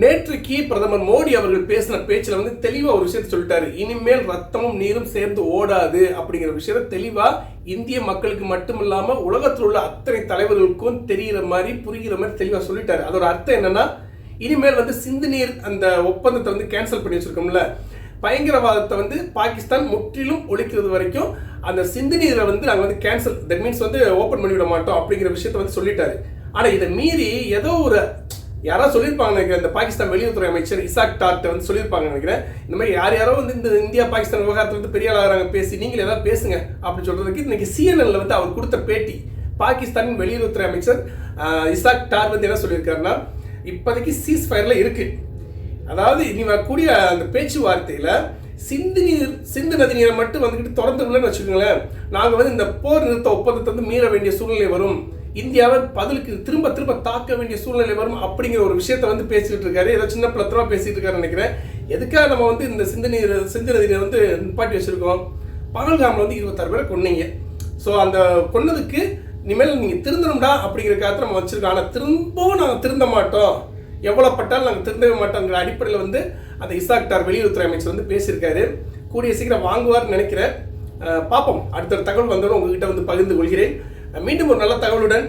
நேற்றுக்கு பிரதமர் மோடி அவர்கள் பேசின பேச்சில் வந்து தெளிவாக ஒரு விஷயத்தை சொல்லிட்டாரு. இனிமேல் ரத்தமும் நீரும் சேர்ந்து ஓடாது அப்படிங்கிற விஷயத்த தெளிவாக இந்திய மக்களுக்கு மட்டுமில்லாம உலகத்தில் உள்ள அத்தனை தலைவர்களுக்கும் தெரிகிற மாதிரி புரிகிற மாதிரி தெளிவாக சொல்லிட்டாரு. அதோட அர்த்தம் என்னன்னா, இனிமேல் வந்து சிந்து நீர் அந்த ஒப்பந்தத்தை வந்து கேன்சல் பண்ணி வச்சிருக்கோம்ல, பயங்கரவாதத்தை வந்து பாகிஸ்தான் முற்றிலும் ஒழிக்கிறது வரைக்கும் அந்த சிந்து நீரை வந்து நாங்கள் வந்து கேன்சல், தட் மீன்ஸ் வந்து ஓப்பன் பண்ணிவிட மாட்டோம் அப்படிங்கிற விஷயத்த வந்து சொல்லிட்டாரு. ஆனால் இதை மீறி ஏதோ ஒரு யாராவது சொல்லியிருப்பாங்க நினைக்கிறேன், இந்த பாகிஸ்தான் வெளியுறவுத்துறை அமைச்சர் இசாக் டார்ட் வந்து சொல்லியிருப்பாங்க நினைக்கிறேன், இந்த மாதிரி யாரோ வந்து இந்த இந்தியா பாகிஸ்தான் விவகாரத்தில் வந்து பெரிய ஆளாகிறாங்க, பேசி நீங்கள் ஏதாவது பேசுங்க அப்படின்னு சொல்றதுக்கு இன்னைக்கு சிஎன்என்ல வந்து அவர் கொடுத்த பேட்டி. பாகிஸ்தானின் வெளியுறவுத்துறை அமைச்சர் இசாக் டார் வந்து என்ன சொல்லியிருக்காருன்னா, இப்போதைக்கு சீஸ் ஃபயர்ல இருக்கு, அதாவது இனி வரக்கூடிய அந்த பேச்சுவார்த்தையில சிந்து நதி நீரை மட்டும் வந்துக்கிட்டு தொடர்ந்துங்களேன்னு வச்சுக்கோங்களேன், நாங்கள் வந்து இந்த போர் நிறுத்த ஒப்பந்தத்தை வந்து மீற வேண்டிய சூழ்நிலை வரும், இந்தியாவை பதிலுக்கு திரும்ப திரும்ப தாக்க வேண்டிய சூழ்நிலை வரும் அப்படிங்கிற ஒரு விஷயத்த வந்து பேசிட்டு இருக்காரு. ஏதோ சின்ன பிள்ளத்தரமா பேசிட்டு இருக்காரு நினைக்கிறேன். எதுக்காக நம்ம வந்து இந்த சிந்து நதி நீரை வந்து நிப்பாட்டி வச்சிருக்கோம்? பகல்காமில் வந்து 26 பேரை கொன்னீங்க. ஸோ அந்த கொன்னதுக்கு இனிமேல் நீங்கள் திருந்தணும்டா அப்படிங்கிறக்காக நம்ம வச்சிருக்கோம். ஆனால் திரும்பவும் நாங்கள் திருந்த மாட்டோம், எவ்வளோ பட்டாலும் நாங்கள் திருந்தவே மாட்டோங்கிற அடிப்படையில் வந்து அந்த இசாக் டார் வெளியுறவுத்துறை அமைச்சர் வந்து பேசியிருக்காரு. கூடிய சீக்கிரம் வாங்குவார்னு நினைக்கிறேன். பார்ப்போம், அடுத்த தகவல் வந்தோம் உங்ககிட்ட வந்து பகிர்ந்து கொள்கிறேன். மீண்டும் ஒரு நல்ல தகவலுடன்